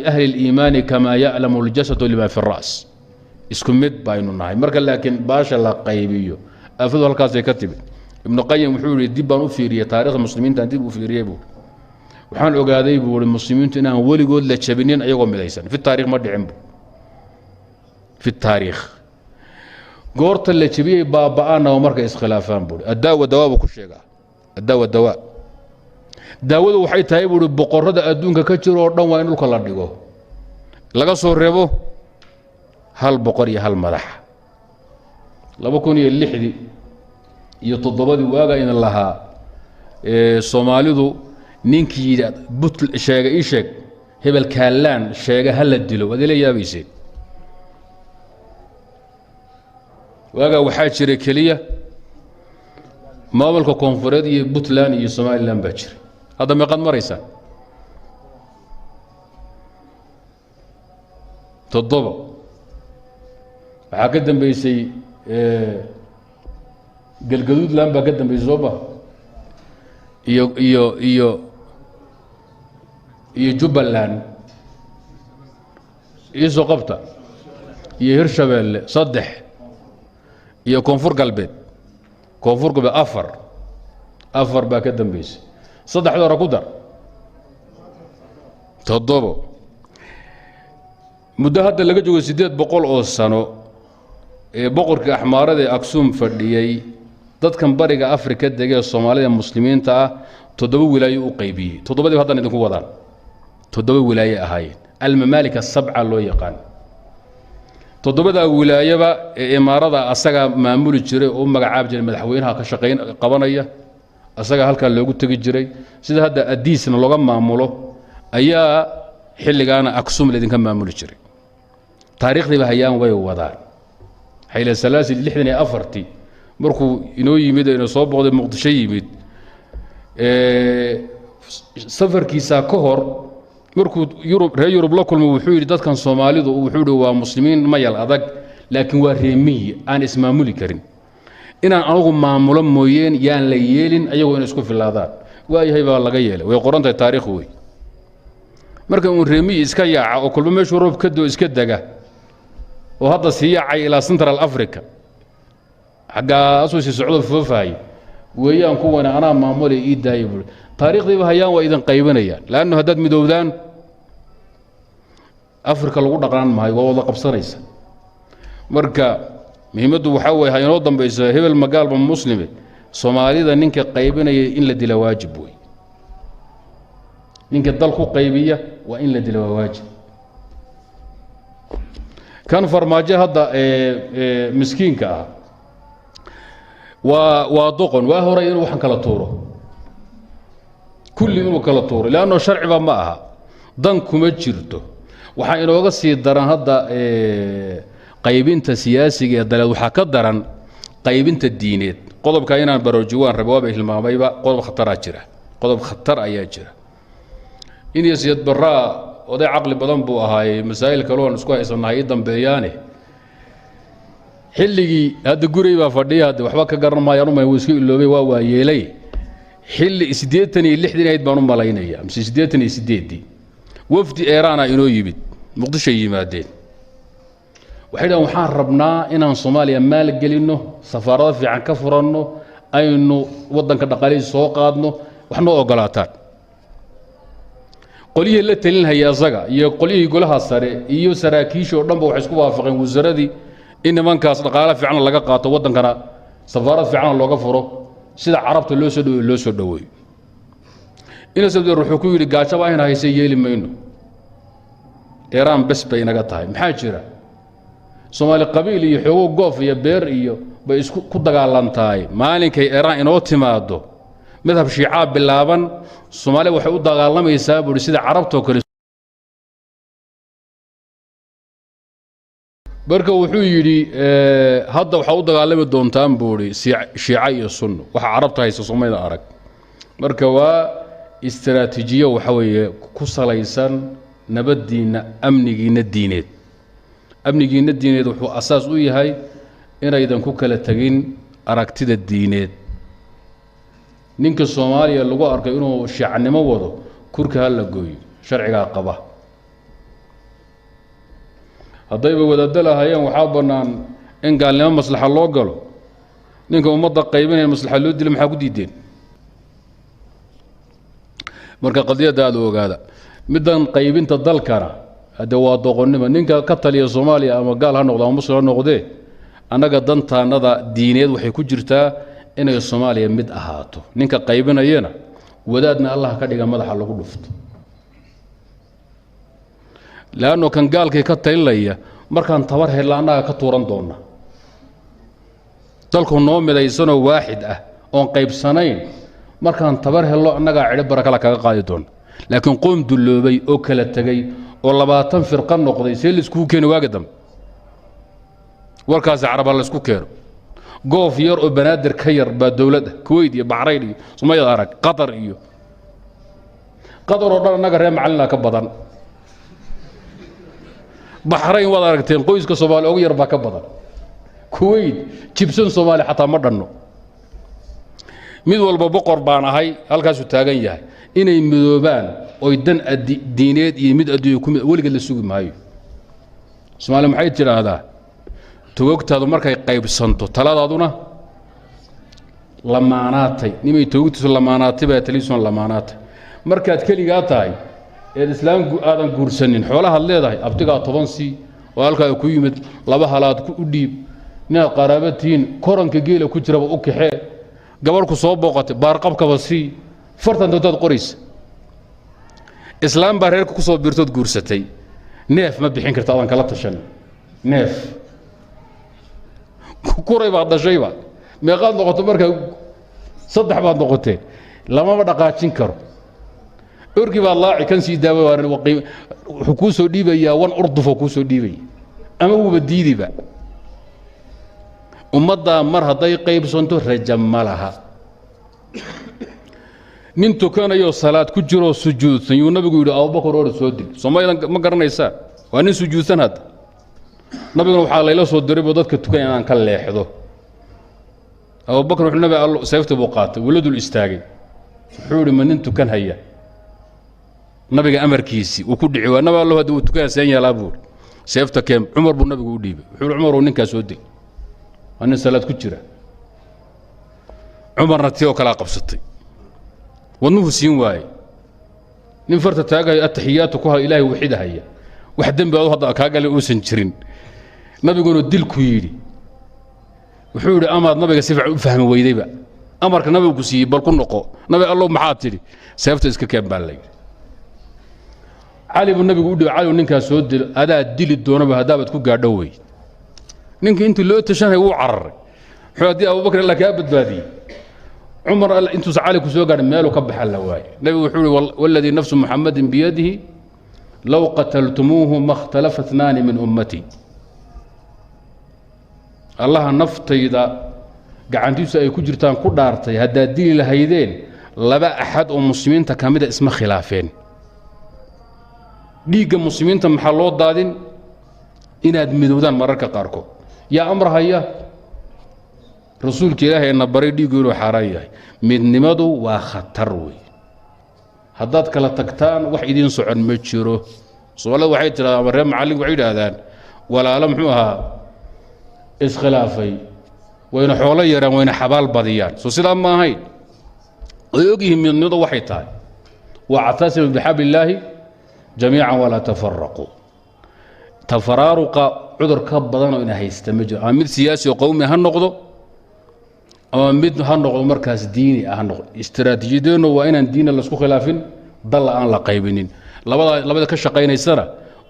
أهل الإيمان كما يعلم الجسد لما في الرأس اسكو مد باينو ناهي marka laakiin baasha la qaybiyo afadu halkaas ay ka tibid ibn qayyim wuxuu yiri dib baan u fiiriyay taariikhda muslimiinta dib u fiiriyay waxaan ogaaday buu muslimiintu inaan waligood la jabinin ayagoo midaysan fi taariikh ma dhicin fi taariikh goorta la jabiyay baaba'ana marka iskhilaafaan buu adaawa dawaa ku sheegaa adaawa dawaa daawadu waxay tahay buu boqorada adduunka ka jiro oo dhan waa in dhulka la dhigo laga soo reebo hal boqor iyo hal madax 2006 iyo 7 waaga in lahaa Soomaalidu ninkii but sheega ii sheeg hebel kaalaan sheega hal dilo wadila yaabaysay waaga waxa jiray kaliya maamulka koonfureed iyo Puntland iyo Somaliland baa jiray هذا ما قد مريسا تضبط قدم بيسي قلقدود لان قدم بيزوبا iyo Jubbaland iyo Soqofta iyo Hirshabelle saddex iyo koonfur galbeed afar baa ka dambeysay صدح دور كدر تضبط مدهد اللي جوه سيدات بقول أوسانو بقولك أحمر ذي أكسوم فرديي ضد كم برجع أفريقيا دقيقة الصومالية المسلمين تا تضبط ولاية أقيبي تضبط هذا ندخل وضع تضبط ولاية هاي الممالك السبعة اللي يقان تضبط ولاية بقى إمارة أسرع معمول الجري أم عابد المدحوينها كشقين قبانية asaga halka loogu tagi jiray sida hadda adiisna looga maamulo ayaa xilligaana aksum leedinka maamuli jiray taariikhdii hayaan way wadaan hayla salaasil 64 markuu inoo yimid inoo soo boqday muqdisho yimid safarkiisa ka hor markuu Yurub la kulmo wuxuu yiri dadkan Soomaalidu wuxuu yiri waa muslimiin mayal adag laakiin waa reemiyi aan ismaamuli karin inaan anigu maamulo mooyeen yaan la yeelin ayagoo in isku filaadaan waayahay baa laga yeelay way qorantay taariikh way marka uu reemi iska yaaca oo kulba meeshu roob ka doo iska daga oo hadda sii yaacay ila Central Africa xaga asuusi socdo foofaay weeyaan kuwana ana maamulay ii daayay buu taariikhdii hayaan waa idan qaybanayaan laana hadad midowdaan Afrika lagu dhaqan maayo waa wada qabsanaysa marka muhiimadu waxa way hayno dambayso hebel magaalba muslime Soomaalida ninka qaybinaya in la dilo waajib way ninka dalku qaybiya waa in la dilo waajib kan farmaajo hadda miskiinka ah waa doqon waa horay inuu waxan kala tuuro kulli inuu kala tuuro laano sharciba ma aha dan kuma jirto waxa inooga sii daran hadda qaybinta siyaasiga ee dalad waxa ka daran qaybinta diineed qodobka inaan baroojiwaan rabo waa hilmaamayba qodob khatar ayaa jira in yasiyad baraa oday aqli badan buu ahaay masaa'il kale oo isku haysanahay dambeeyaane xilligi hada guriga baa fadhiya hada waxba ka garan maayaan uma iska iloobay waa yeelay xilli 86 ayd baan u malaynaya 88 wafdi Iiraana inoo yimid Muqdisho yimaadeen waxaan rabnaa inaan Soomaaliya maal gelino safaarada fiican ka furanno aynu wadanka dhaqaalihiisa soo qaadno waxna ogolaataan qoliyay la talin hayaasaga iyo qoliyay golaha sare iyo saraakiisha oo dhanba wax isku waafaqeen wasaaradii in nimankaas dhaqaale fiican laga qaato wadankana safaarad fiican looga furo sida carabta loo soo dhaweeyo ina sabab ruuxu ku yiri gaajaba ayna haysay yeeli mayno Iiraan bas bay naga tahay maxaa jira Soomaali qabiil iyo xogo goof iyo beer iyo bay isku ku dagaalantaay maalinkay Iiraan inoo timaado madhab shiica bilaaban Soomaali waxay u dagaalamaysaa buu sida carabta oo kale barka wuxuu yiri hadda waxa u dagaalami doontaan buu shiica iyo sunno waxa carabta hayso Soomaalida arag marka waa istiraatiijiyo waxa weeye ku salaysan nabadiina amnigiina diineed amnigiina diineed wuxuu asaas u yahay inaydan ku kala tagin aragtida diineed ninka Soomaaliya lagu arkay inuu shiicnimo wado kurka la gooyo sharciga qaba haddayba wadaadda lahayeen waxaa bannaan in gaalnimo maslaxa loo galo ninka ummadda qaybinaya maslaxa loo dila maxaa ku diideen marka qadiyadda aad u ogaada middan qaybinta dalkana hadde waa doqonnimo ninka ka taliya soomaaliya ama gaal ha noqdo ama muslim ha noqdee annaga dantaannada diineed waxay ku jirtaa inay soomaaliya mid ahaato ninka qaybinayana wadaadna allah ka dhiga madaxa lagu dhufto laanno kan gaalkii ka talinaya markaan tabar helna annaga ka tuuran doonna dalku noo midaysanoo waaxid ah oon qaybsanayn markaan tabar hello annagaa cidhi barakala kaga qaadi doonna laakiin qoom dulloobay oo kala tegey oo 20 firqa noqday see laiskugu keeni waaga dambe warkaasi caraba laisku keeno goof yar oo banaadir ka yar baa dowladda kuweyt iyo baxrayn iyo sumayad arag qatar iyo qatar oo dhan annaga reer macalina ka badan baxrayn waad aragteen qoyska soomaali ugu yar baa ka badan kuweyt jibsan soomaali xataa ma dhanno mid walba boqor baan ahay halkaasuu taagan yahay inay midoobaan oy dan diineed iyo mid adduunya weligeed la sugi maayo soomaali maxay tidhaahdaa togogtaadu markay qaybsanto taladaaduna lamaanaatay nimay togogtiisu lamaanaatay baa taliisuun lamaanaatay markaad keligaa tahay eed islaam aadan guursanin xoolahaad leedahay abtigaa 10 sii oo halkaa ku yimid 2 halaad u dhiib inaad qaraabatihiin koranka geela ku jiraba u kaxee gabarku soo booqatay baarqabkaba sii fartan dad qoraysa islaam baa reerka ku soo biirtood guursatay neef ma bixin karta adan kala tashan neef kuray baad dhashayba meeqaad noqoto marka 3 baad noqotee lamama dhaqaajin karo orgi baa laaci kan sii daawa wuxuu kuu soo dhiibayaa wan urdufo kuu soo dhiibaya ama uuba diidiba ummadda mar hadday qaybsanto raja ma laha nin tukanayo salaad ku jiro sujuudsan yuu nabigu yidhi abubakar oo soo dil Soomaaliland ma garanaysaa waa nin sujuudsan hadda nabiguna waxaa layla soo diray buu dadka tukan inaan ka leexdo abubakar wuxuu nabi Allah sayfta buu qaatay waladul istaagay wuxuu yidhi ma nin tukan haya nabiga amarkiisi uu ku dhici waa nabi Allah haduu tukan seen yaalaa buu sayfta keem Umar buu nabigu u dhiibay wuxuu Umar oo ninka soo dil أنا سلات كجرة عمر نتيو كلا قبصتي والنوف سين واي نفرت تاجا التحيات وكها إلهي وحيدها هي وحدين بيقولوا هذا كاجل أوسن شرين ما بيقولوا الدل كويري وحول أمر نبي سيفع فهم ويدي بقى أمر كنبي وكسي بالكون نقو نبي الله محاطري سيفت إسك كم بالله علي بن النبي يقول علي ونك سود هذا الدل الدون بهذا بتكون قاعدوي نينك انت لو تشانه و عرر خدي ابو بكر الله كابد بادي عمر قال انتو زعالك سو غار ميلو كبخ الله واي نبي وحوري والذي نفس محمد بيده لو قتلتموه ما اختلف اثنان من امتي الله نفتيدا غعنتيسو اي كجرتان ku dhaartay hadaa dili lahaydeen laba axad oo muslimiinta kamida isma khilaafeen dhiiga muslimiinta maxaa loo daadin inaad midowdaan mararka qaarkood يا أمر هيا رسولك إلهي إن بريد يقولوا حرايا من نمدو وخطروي هدات كلا تكتان وحيدين صعد متشرو صولا وحيد ترى مريم معلق وعيد هذان ولا لمحوها إسخلافي وين حولي وين حبال بضيان سو سلام ما هي ويوجيهم من نمدو وحيتان واعتصموا بحبل الله جميعا ولا تفرقوا تفرارق عذر كبدان إنه هيستمجر عامل سياسي وقومي هالنقضه أو مد هالنقضه مركز ديني هالنقضه استراتيجي دينه وإن الدين اللي سكوا خلافين ضل عن لقيبين لبدا كشقين السنة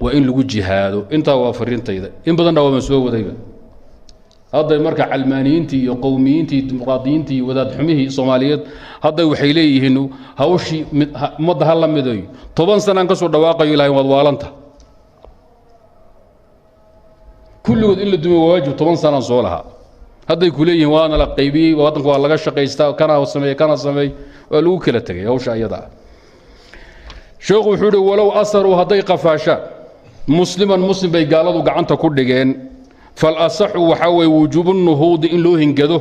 وإن لو جهاد أنت وافرين تيدا إن بدنا ومسوي وذيبا هذا المركز علمانيين تي وقوميين تي ديمقراطيين تي وذات حميه صوماليات هذا وحيليه إنه هوشي مد هلا مدوي طبعا سنة كسر دواقي إلى يوم الوالنته كل إلا دم واجب 10 سنة صولها هذا يقول لي وانا لقيبي وطنك والله شقيستا كان وسمي كان سمي ولو كلا تجي أو شيء يضع شيخ وحده ولو أثروا هذا قفاشا مسلم بيقالوا وقعنت كل جين فالأصح وحوي وجوب النهوض إن له هنجده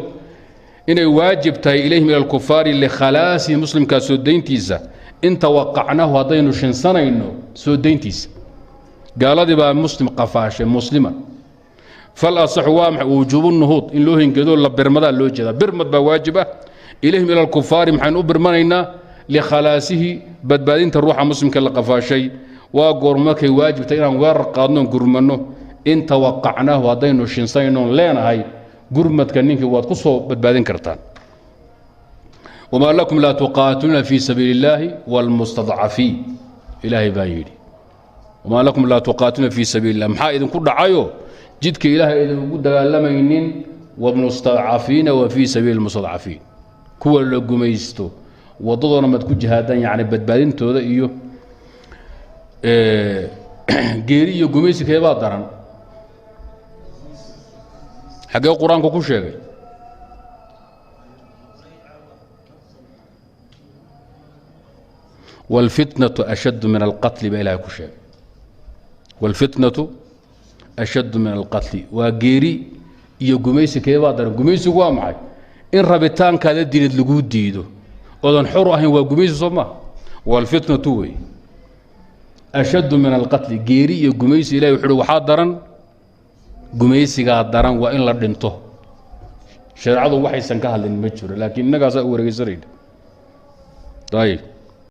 إن واجب تاي إليه من الكفار لخلاص مسلم كسودين تيزا إن توقعناه هذين وشن سنة إنه سودين تيزا قال با مسلم قفاش مسلما فالأصح وامح وجوب النهوض إن لوهن كذو لا برمدا لو جدا برمد بواجبة إليهم إلى الكفار محن برمنا لخلاصه بدبادين تروح مسلم كلا قفاشي وقرمك واجب تيران ورقادن قرمنو إن توقعناه ودينو شنسينون لنا هاي قرمت كنينك واد قصو بدبادين كرتان وما لكم لا تقاتلون في سبيل الله والمستضعفين إلهي بايدي وما لكم لا تقاتلون في سبيل الله محا إذن كل عايو جدك إلهي إذن قد لمينين والمستضعفين وفي سبيل المستضعفين كوا اللي قميستو وضدنا ما تكون جهادان يعني بدبادين تودا إيو geeri iyo gumaysi keebaa daran xagee qur-aanku ku sheegay والفتنة أشد من القتل بإله كشيء والفتنة أشد من القتل وجيري يجميسك يا بعض جميسك وامعي إن ربطان كذا الدين اللي ديدو وذن حره وجميس صما والفتنة توي أشد من القتل جيري يجميس إلى يحلو حاضرا جميسك حاضرا وإن لدنته شرعه وحي سنكها للمجر لكن نجا سأوري سريد طيب